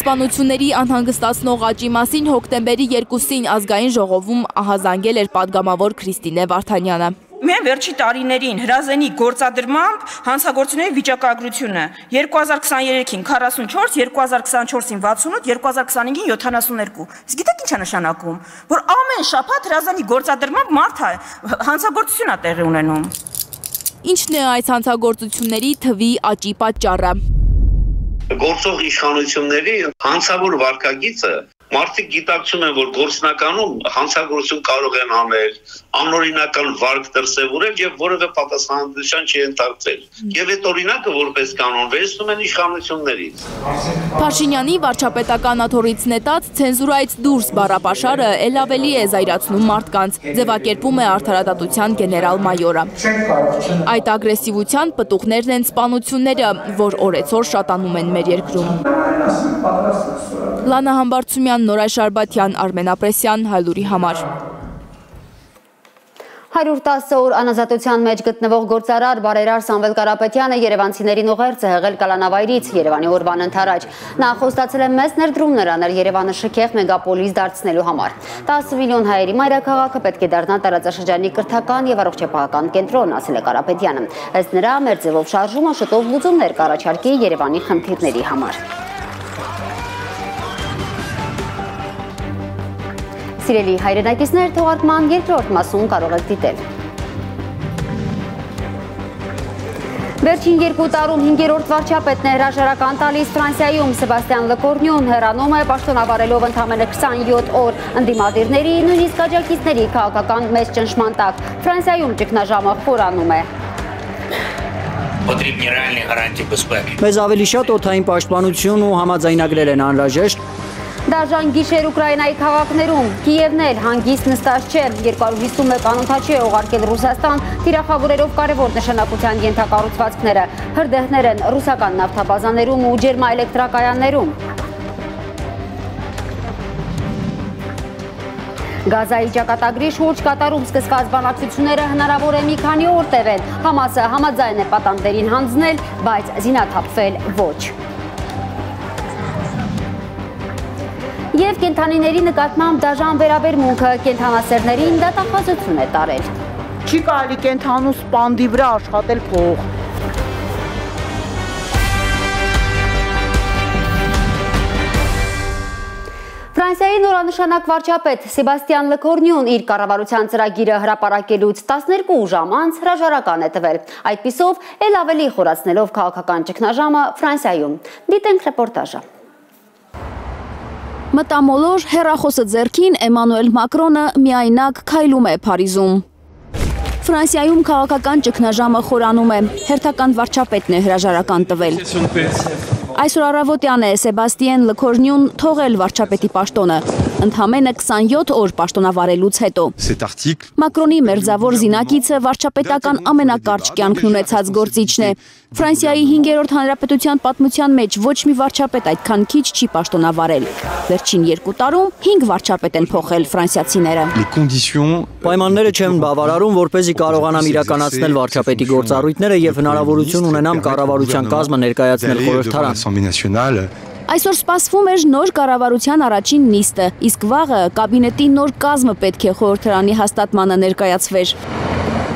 Սպանությունների անհանգստացնող աճի մասին հոկտեմբերի 2-ին ազգային ժողովում ահազանգել էր պատգամավոր Քրիստինե Վարդանյանը։ Միայն վերջի տարիներին հրազենի գործադրմամբ հանցագործությունների վիճակագրությունը 2023-ին 44, 2024-ին 68, 2025-ին 72։ Իսկ գիտեք ինչ է նշանակում, որ ամեն շաբաթ հրազենի գործադրմամբ մարդ հանցագործություն է տեղի ունենում։ Ինչն է այս հանցագործությունների թվի աճի պատճառը։ Գործող իշխանությունների հանցավոր վարքագիծը մարդիկ գիտակցում են, որ գործնականում հանցագործություն կարող են անել, անօրինական վարք դրսևորել եւ որևէ պատասխանատվության չենթարկվել։ Եվ այդ օրինակը որպես կանոն վերցնում են իշխանություններից։ Փաշինյանի վարչապետական աթոռից նետած ցենզուրայից դուրս բառապաշարը ել ավելի է զայրացնում մարդկանց, ձևակերպում է արդարադատության գեներալ-մայորը։ Այդ ագրեսիվության պտուղներն են սպանությունները, որ օրեցօր շատանում են մեր երկրում։ Լանա Համբարձումյան, Նորայ Շարբաթյան, Արմեն Ապրեսյան, Հայլուրի համար։ 110 օր անազատության մեջ գտնվող գործարար բարերար Սամվել Կարապետյանը երևանցիներին ուղերձ է հղել կալանավայրից Երևանի օրվան ընթരാճ։ Նա խոստացել է մեծ ներդրումներ անել Երևանը շքեղ մեգապոլիս դարձնելու համար։ 10 միլիոն հայերի մայրաքաղաքը պետք է դառնա տարածաշրջանի կրթական եւ առողջապահական կենտրոն, ասել է Կարապետյանը։ Ըստ նրա, մեր ձևով շարժումը շուտով լուծումներ կառաջարկի Երևանի խնդիրների համար։ Սիրելի հայրենակիցներ, թողարկման երկրորդ մասում կարող եք դիտել։ Վերջին 2 տարում 5-րդ վարչապետն է հրաժարական տալիս Ֆրանսիայում Սեբաստիան Լկորնյուն հեռանում է պաշտոնավարելով ընդամենը 27 օր ընդդիմադիրների, նույնիսկ աջակիցների քաղաքական մեծ ճնշման տակ։ Ֆրանսիայում ճգնաժամը խորանում է։ Մեզ ավելի շատ օդային պաշտպանություն ու համաձայնագրեր են անհրաժեշտ։ Դաժան գիշեր Ուկրաինայի քաղաքներում, Կիևն էլ հանգիստ նստած չէ, 251 անօթաչի է ուղարկել Ռուսաստան, թիրախավորելով կարևոր նշանակության ենթակառուցվածքները, հրդեհներ են ռուսական նավթաբազաներում ու ջերմաէլեկտրակայաններում։ Գազայի ճակատագրի շուրջ կատարում սկսված բանակցությունները հնարավոր է մի քանի օր տևեն, Համասը համաձայն է պատանդերին հանձնել, բայց զինաթափվել ոչ։ Եվ կենդանիների նկատմամբ դաժան վերաբերմունքը կենդանասերներին դատախազություն է տարել։ Չի կարելի կենդանու սպանդի վրա աշխատել փող։ Ֆրանսիայի նորանշանակ վարչապետ Սեբաստիան Լկորնյուն իր կառավարության ծրագիրը հրապարակելուց 12 ժամ անց հրաժարական է տվել, այդպիսով էլ ավելի խորացնելով քաղաքական ճգնաժամը Ֆրանսիայում։ Դիտենք ռեպորտաժը։ Մտամոլոր հեռախոսը ձեռքին Էմանուել Մակրոնը միայնակ քայլում է Փարիզում։ Ֆրանսիայում քաղաքական ճգնաժամը խորանում է, հերթական վարչապետն է հրաժարական տվել։ Այսօր առավոտյան է Սեբաստիեն Լկորնյուն թողել վարչապետի պաշտոնը, ընդամենը 27 օր պաշտոնավարելուց հետո։ Մակրոնի մերձավոր զինակիցը վարչապետական ամենակարճ կյանքն ունեցած գործիչն է։ Ֆրանսիայի 5-րդ հանրապետության պատմության մեջ ոչ մի վարչապետ այդքան քիչ չի պաշտոնավարել։ Վերջին 2 տարում 5 վարչապետ են փոխել ֆրանսիացիները։ Պայմանները չեն բավարարում, որպեսզի կարողանամ իրականացնել վարչապետի գործառույթները եւ հնարավորություն ունենամ կառավարության կազմը ներկայացնել խորհրդարան։ Այսօր սպասվում էր նոր կառավարության առաջին նիստը, իսկ վաղը կաբինետի նոր կազմը պետք է խորհրդարանի հաստատմանը ներկայացվեր։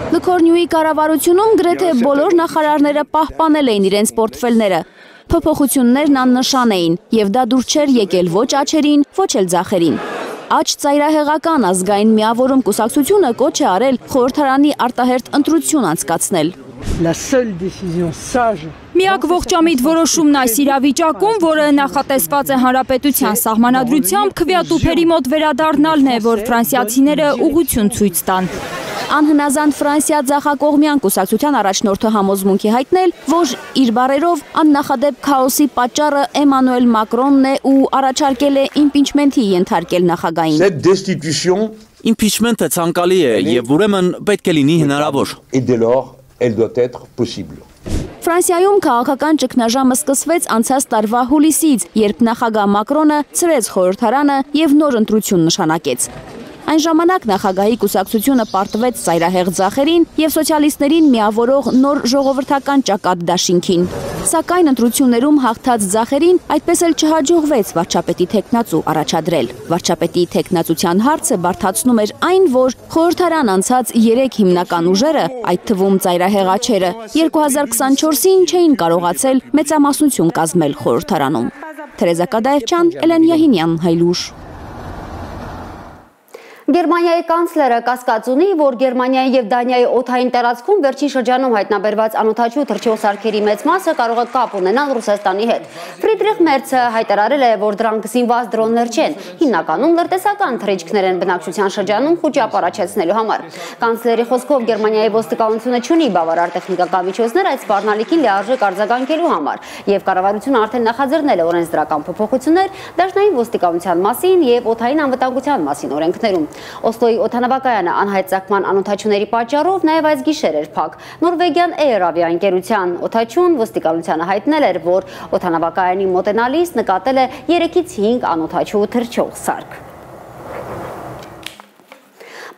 Լկորնյուի կառավարությունում գրեթե բոլոր նախարարները պահպանել էին իրենց պորտֆելները։ Փոփոխություններն աննշան էին, եւ դա դուր չէր եկել ոչ աչերին, ոչ էլ ձախերին։ Աջ ծայրահեղական ազգային միավորում կուսակցությունը կոչ է արել խորհրդարանի արտահերթ ընտրություն անցկացնել։ Միակ ողջամիտ որոշումն այս իրավիճակում, որը նախատեսված է հանրապետության սահմանադրությամբ, քվեատուփերի մոտ վերադառնալն է, որ ֆրանսիացիները ուղղություն ցույց տան։ Անհնազանդ Ֆրանսիա ձախակողմյան կուսակցության առաջնորդը համոզմունք է հայտնել, որ իր բառերով աննախադեպ քաոսի պատճառը Էմանուել Մակրոնն է ու առաջարկել է իմպիչմենթի ենթարկել նախագահին։ Իմպիչմենթը ցանկալի է եւ ուրեմն պետք է լինի հնարավոր։ Ֆրանսիայում քաղաքական ճգնաժամը սկսվեց անցած տարվա հուլիսից, երբ նախագահ Մակրոնը ցրեց խորհրդարանը եւ նոր ընտրություն նշանակեց։ Այն ժամանակ նախագահի կուսակցությունը պարտվեց ծայրահեղ ձախերին եւ սոցիալիստներին միավորող նոր ժողովրդական ճակատ դաշինքին։ Սակայն ընտրություններում հաղթած ձախերին այդպես էլ չհաջողվեց վարչապետի թեկնածու առաջադրել։ Վարչապետի թեկնածության հարցը բարդացնում էր այն, որ խորհրդարան անցած 3 հիմնական ուժերը, այդ թվում ծայրահեղաչերը, 2024-ին չէին կարողացել մեծամասնություն կազմել խորհրդարանում։ Թերեզա Կադաևչյան, Էլեն Յահինյան, Հայլուշ։ Գերմանիայի կանցլերը կասկած ունի, որ Գերմանիայի եւ Դանիայի օդային տարածքում վերջին շրջանում հայտնաբերված անօդաչու թռչող սարքերի մեծ մասը կարող է կապ ունենալ Ռուսաստանի հետ։ Ֆրիդրիխ Մերցը հայտարարել է, որ դրանք զինված դրոններ չեն, հիմնականում լրտեսական թռիչքներ են բնակչության շրջանում խոճապ առաջացնելու համար։ Կանցլերի խոսքով Գերմանիայի ոստիկանությունը չունի բավարար տեխնիկական միջոցներ այդ սպառնալիքին լիարժեք արձագանքելու համար, եւ կառավարությունը արդեն նախաձեռնել է օրենսդրական փոփոխություններ դաշնային ոստիկանության մասին եւ օդային անվտանգության մասին օրենքներում։ Օսլոյի օդանավակայանը անհայտ ծագման անօդաչուների պատճառով նաև այս գիշեր էր փակ։ Նորվեգիան Air ավիաընկերության օդաչուն ոստիկանությանը հայտնել էր, որ օդանավակայանի մոտենալիս նկատել է 3-ից 5 անօդաչու թռչող սարք։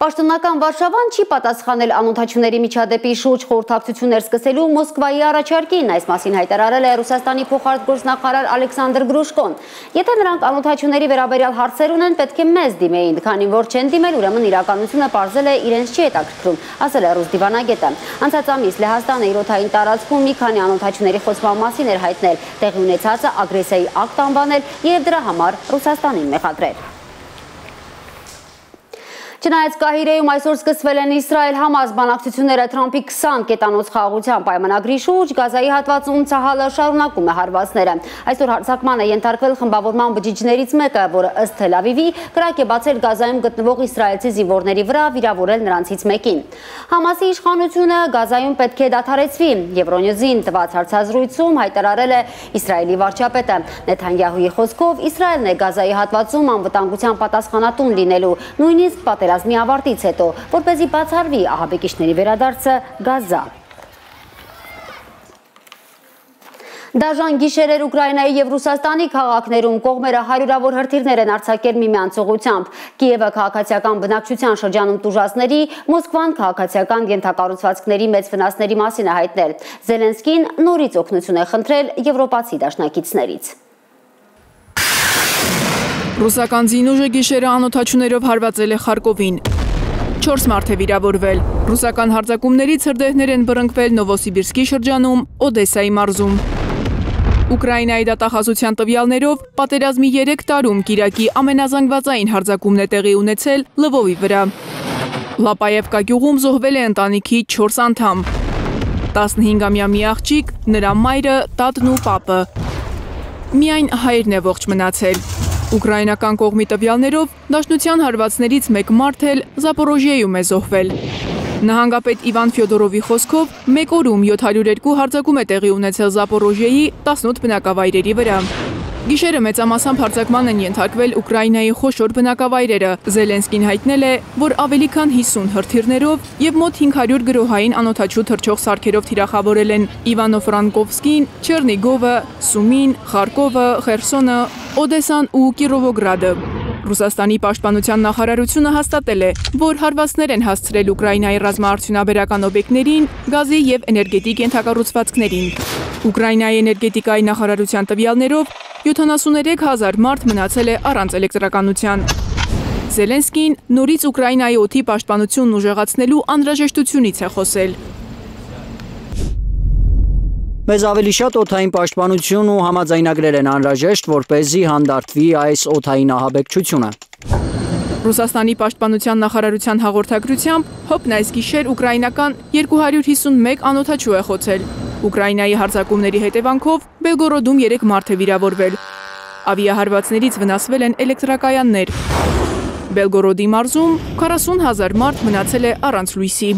Պաշտոնական Վարշավան չի պատասխանել անօդաչուների միջադեպի շուրջ խորհրդակցություններ սկսելու Մոսկվայի առաջարկին, այս մասին հայտարարել է Ռուսաստանի փոխարտգործնախարար Ալեքսանդր Գրուշկոն։ Եթե նրանք անօդաչուների վերաբերյալ հարցեր ունեն, պետք է մեզ դիմեին, քանի որ չեն դիմել, ուրեմն իրականությունը պարզել է իրենց չի հետաքրքրում, ասել է ռուս դիվանագետը։ Անցած ամիս Լեհաստանը իր օդային տարածքում մի քանի անօդաչուների խոցման մասին էր հայտնել, տեղի ունեցածը ագրեսիայի ակտ անվանել եւ դրա համար Ռուսաստանին մեղադրել։ Չնայած Կահիրեում այսօր սկսվել են Իսրայել-Համաս բանակցությունները Թրամփի 20 կետանոց խաղաղության պայմանագրի շուրջ, Գազայի հատվածում Ցահալը շարունակում է հարվածները։ Այսօր հարձակման է ենթարկվել խմբավորման բջիջներից մեկը, որը ըստ Թել Ավիվի կրակ է բացել Գազայում գտնվող իսրայելցի զինվորների վրա, վիրավորել նրանցից մեկին։ Համասի իշխանությունը Գազայում պետք է դադարեցվի, Եվրոնյուզին տված հարցազրույցում հայտարարել է Իսրայելի վարչապետը։ Նեթանյահուի խոսքով Իսրայելն է Գազայի հատվածում անվտանգության պատասխանատուն լինելու, նույնիսկ պատերազմի ավարտից հետո, որպեսզի բացառվի ահաբեկիչների վերադարձը Գազա։ Դաժան գիշերեր Ուկրաինայի եւ Ռուսաստանի քաղաքներում կողմերը հարյուրավոր հրթիռներ են արձակել միմյանց ուղղությամբ։ Կիևը քաղաքացիական բնակչության շրջանում տուժածների, Մոսկվան քաղաքացիական ենթակառուցվածքների մեծ վնասների մասին է հայտնել։ Զելենսկին նորից օգնություն է խնդրել եվրոպացի դաշնակիցներից։ Ռուսական զինուժը գիշերը անօդաչուներով հարվածել է Խարկովին։ 4 մարդ է վիրավորվել։ Ռուսական հարձակումներից հրդեհներ են բռնկվել Նովոսիբիրսկի շրջանում, Օդեսայի մարզում։ Ուկրաինայի դատախազության տվյալներով պատերազմի 3 տարում Կիրակի ամենազանգվածային հարձակումն է տեղի ունեցել Լվովի վրա։ Լապաևկա գյուղում զոհվել է ընտանիքի 4 անդամ։ 15-ամյա մի աղջիկ, նրա մայրը, տատն ու պապը։ Միայն հայրն է ողջ մնացել։ Ուկրաինական կողմի տվյալներով դաշնության հարվածներից մեկ մարդ էլ Զապորոժիեում է զոհվել։ Նահանգապետ Իվան Ֆյոդորովի խոսքով մեկ օրում 702 հարձակում է տեղի ունեցել Զապորոժիեի 18 բնակավայրերի վրա։ Գիշերը մեծամասամբ հարձակման են ենթարկվել Ուկրաինայի խոշոր բնակավայրերը։ Զելենսկին հայտնել է, որ ավելի քան 50 հրթիռներով եւ մոտ 500 գրոհային անօդաչու թռչող սարքերով թիրախավորել են Իվանո-Ֆրանկովսկին, Չեռնիգովը, Սումին, Խարկովը, Խերսոնը, Օդեսան ու Կիրովոգրադը։ Ռուսաստանի պաշտպանության նախարարությունը հաստատել է, որ հարվածներ են հասցրել Ուկրաինայի ռազմաարդյունաբերական օբյեկտներին, գազի եւ էներգետիկ ենթակառուցվածքներին։ Ուկրաինայի էներգետիկայի նախարարության տվյալներով 73,000 մարդ մնացել է առանց էլեկտրականության։ Զելենսկին նորից Ուկրաինայի օդի պաշտպանությունն ուժեղացնելու անհրաժեշտությունից է խոսել։ Մեզ ավելի շատ օդային պաշտպանություն ու համաձայնագրեր են անհրաժեշտ, որպեսզի հանդարտվի այս օդային ահաբեկչությունը։ Ռուսաստանի պաշտպանության նախարարության հաղորդագրությամբ հոպն այս գիշեր ուկրաինական 251 անօդաչու է խոցել։ Ուկրաինայի հարձակումների հետևանքով Բելգորոդում 3 մարդ է վիրավորվել։ Ավիահարվածներից վնասվել են էլեկտրակայաններ։ Բելգորոդի մարզում 40,000 մարդ մնացել է առանց լույսի։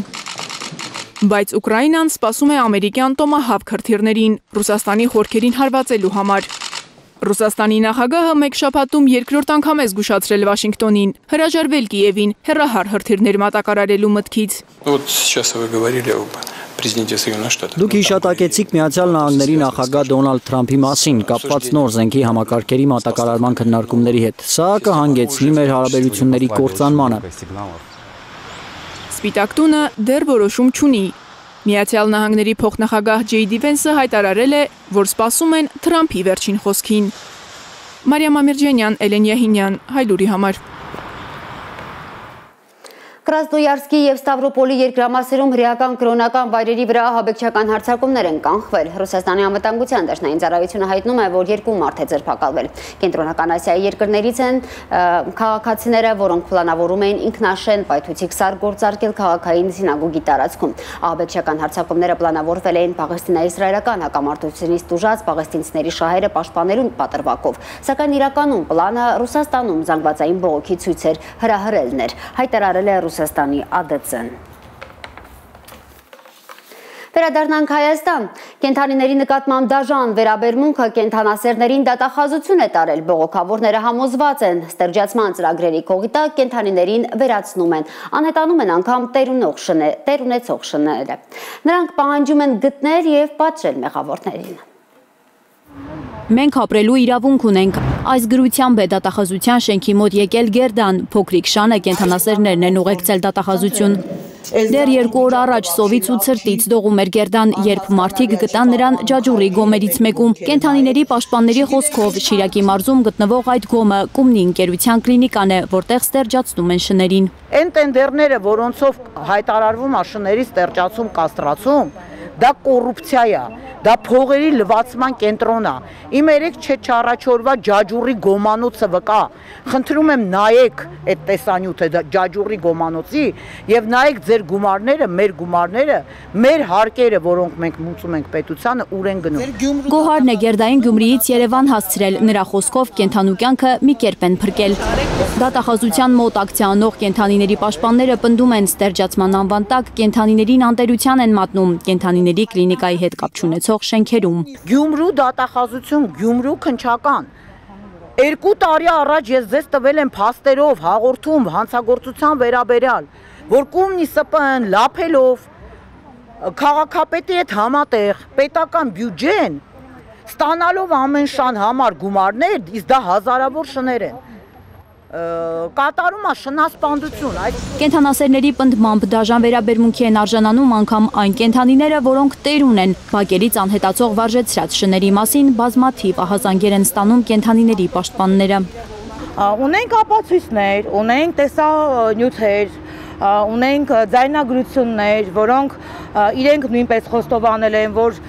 Բայց Ուկրաինան սպասում է ամերիկյան տոմահավք հրթիռներին Ռուսաստանի խորքերին հարվածելու համար։ Ռուսաստանի նախագահը մեկ շաբաթում երկրորդ անգամ է զգուշացրել Վաշինգտոնին, հրաժարվել Կիևին հեռահար հրթիռներ մատակարարելու մտքից։ Դուք հիշատակեցիք Միացյալ Նահանգների նախագահ Դոնալդ Թրամփի մասին, կապված նոր զենքի համակարգերի մատակարարման քննարկումների հետ։ Սա կհանգեցնի մեր հարաբերությունների կործանմանը։ Սպիտակ տունը դեռ որոշում չունի։ Միացյալ Նահանգների փոխնախագահ Ջեյդի Վենսը հայտարարել է, որ սպասում են Թրամփի վերջին խոսքին։ Մարիամ Ամիրջանյան, Էլեն Յահինյան, Հայլուրի համար։ Կրասնոյարսկի և Ստավրոպոլի երկրամասերում հրեական կրոնական վայրերի վրա ահաբեկչական հարձակումներ են կանխվել։ Ռուսաստանի անվտանգության դաշնային ծառայությունը հայտնում է, որ 2 մարդ է ձերբակալվել։ Կենտրոնական Ասիայի երկրներից են քաղաքացիները, որոնք պլանավորում էին ինքնաշեն պայթուցիկ սար գործարկել քաղաքային սինագոգի տարածքում։ Ահաբեկչական հարձակումները պլանավորվել էին Պաղեստինա-իսրայելական հակամարտությունից տուժած պաղեստինցիների շահերը պաշտպանելու պատրվակով, սակայն իրականում պլանը Ռուսաստանում զանգվածային բողոքի ցույցեր հրահրելն էր, հայտարարել է Ռուսաստանի ԱԴՑ-ն։ Վերադառնանք Հայաստան։ Կենդանիների նկատմամբ դաժան վերաբերմունքը կենդանասերներին դատախազություն է տարել։ Բողոքավորները համոզված են, ստերջացման ծրագրերի կողմից կենդանիներին վերացնում են, անհետանում են անգամ տեր ունեցող շները։ Նրանք պահանջում են գտնել եւ պատժել մեղավորներին։ Մենք ապրելու իրավունք ունենք։ Այս գրությամբ է դատախազության շենքի մոտ եկել Գերդան, փոքրիկ շանը կենդանասերներն են ուղեկցել դատախազություն։ Դեռ 2 օր առաջ սովից ու ցրտից դողում էր Գերդան, երբ մարդիկ գտան նրան ջաջուրի գոմերից մեկում։ Կենդանիների պաշտպանների խոսքով Շիրակի մարզում գտնվող այդ գոմը Կումնի ընկերության կլինիկան է, որտեղ ստերջացնում են շներին։ Այն տենդերները, որոնցով հայտարարվում է շների ստերջացում, կաստրացում, դա կոռուպցիա է, դա փողերի լվացման կենտրոն է։ Իմ երեք չառաջորվա ջաջուրի գոմանոցը վկա։ Խնդրում եմ նայեք այդ տեսանյութը ջաջուրի գոմանոցի եւ նայեք ձեր գումարները, մեր հարկերը, որոնք մենք մուծում ենք պետությանը, ուր են գնում։ Գոհարն է Գերդային Գյումրիից Երևան հասցրել, նրա խոսքով կենդանու կյանքը մի կերպ են փրկել։ Դատախազության մոտ ակցիա անող կենդանիների պաշտպանները պնդում են ստերջացման անվան տակ կենդանիներին անտերության են մատնում կենդանիների կլինիկայի հետ կապ չունեցող շենքերում։ Գյումրու դատախազություն, Գյումրու քնչական 2 տարի առաջ ես ձեզ տվել եմ փաստերով հաղորդում հանցագործության վերաբերյալ, որ Կումնի ՍՊԸ-ն լափելով քաղաքապետի հետ համատեղ պետական բյուջեն ստանալով ամեն շան համար գումարներ, իսկ դա հազարավոր շներ են, կատարում է շնասպանդություն։ Կենդանասերների պնդմամբ դաժան վերաբերմունքի են արժանանում անգամ այն կենդանիները, որոնք տեր ունեն։ Բակերից անհետացող վարժեցրած շների մասին բազմաթիվ ահազանգեր են ստանում կենդանիների պաշտպանները։ Ունենք ապացույցներ, ունենք տեսանյութեր, ունենք ձայնագրություններ, որոնք իրենք նույնպես խոստովանել են, որ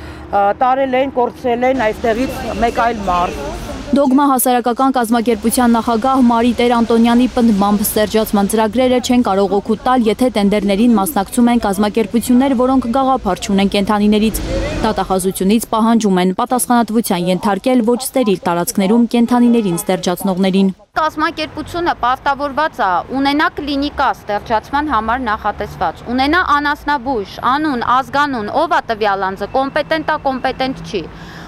տարել են, կորցրել են այստեղից մեկ այլ մարդ։ Դոգմա հասարակական կազմակերպության նախագահ Մարի Տեր-Անտոնյանի պնդմամբ ստերջացման ծրագրերը չեն կարող օգուտ տալ, եթե տենդերներին մասնակցում են կազմակերպություններ, որոնք գաղափար չունեն կենդանիներից։ Դատախազությունից պահանջում են պատասխանատվության ենթարկել ոչ ստերիլ տարածքներում կենդանիներին ստերջացնողներին։ Կազմակերպությունը պարտավորված է ունենա կլինիկա ստերջացման համար նախատեսված, ունենա անասնաբույժ, անուն, ազգանուն, ով է տվյալ անձը, կոմպետենտ է, կոմպետենտ չի։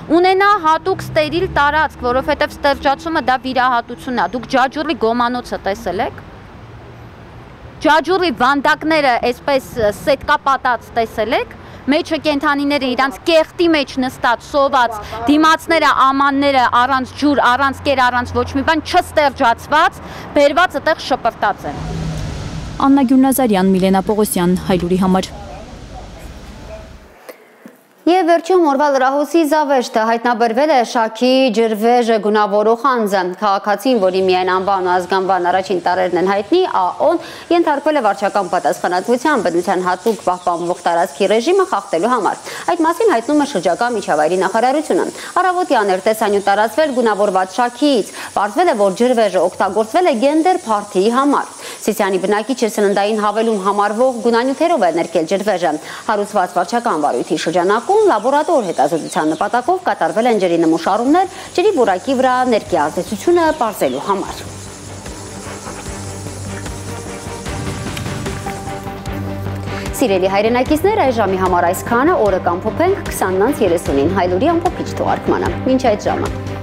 Ունենա հատուկ ստերիլ տարածք, որովհետև ստերջացումը դա վիրահատություն է։ Դուք ջաջուրի գոմանոցը տեսել եք։ Ջաջուրի վանդակները այսպես սետկապատած տեսել եք։ Մեջը կենդանիները իրանց կեղտի մեջ նստած, սոված, դիմացները, ամանները առանց ջուր, առանց կեր, առանց ոչ մի բան չստերջացված, բերված այդտեղ շպրտած են։ Աննա Գյուլնազարյան, Միլենա Պողոսյան, Հայլուրի համար։ Եվ վերջում օրվա լրահոսի զավեշտը հայտնաբերվել է Շաքի ջրվեժը գունավորող անձը, քաղաքացին, որի միայն անվան ու ազգանվան առաջին տարերն են հայտնի, ԱՕ-ն ենթարկվել է վարչական պատասխանատվության բնության հատուկ պահպանվող տարածքի ռեժիմը խախտելու համար։ Այդ մասին հայտնում է շրջակա միջավայրի նախարարությունը։ Առավոտյան էր տեսանյութ տարածվել գունավորված Շաքիից, պարզվել է, որ ջրվեժը օգտագործվել է գենդեր փարթիի համար։ Սիսիանի բնակիչը սննդային հավելում համարվող գունանյութերով է ներկել ջրվեժը։ Հարուցված վարչական վարույթի շրջանակում լաբորատոր հետազոտության նպատակով կատարվել են ջրի նմուշարումներ, ջրի որակի վրա ներկի ազդեցությունը պարզելու համար։ Սիրելի հայրենակիցներ, այս ժամի համար այսքանը, օրը կամփոփենք 20:30-ին Հայլուրի ամփոփիչ թողարկմանը։ Մինչ այդ ժամը։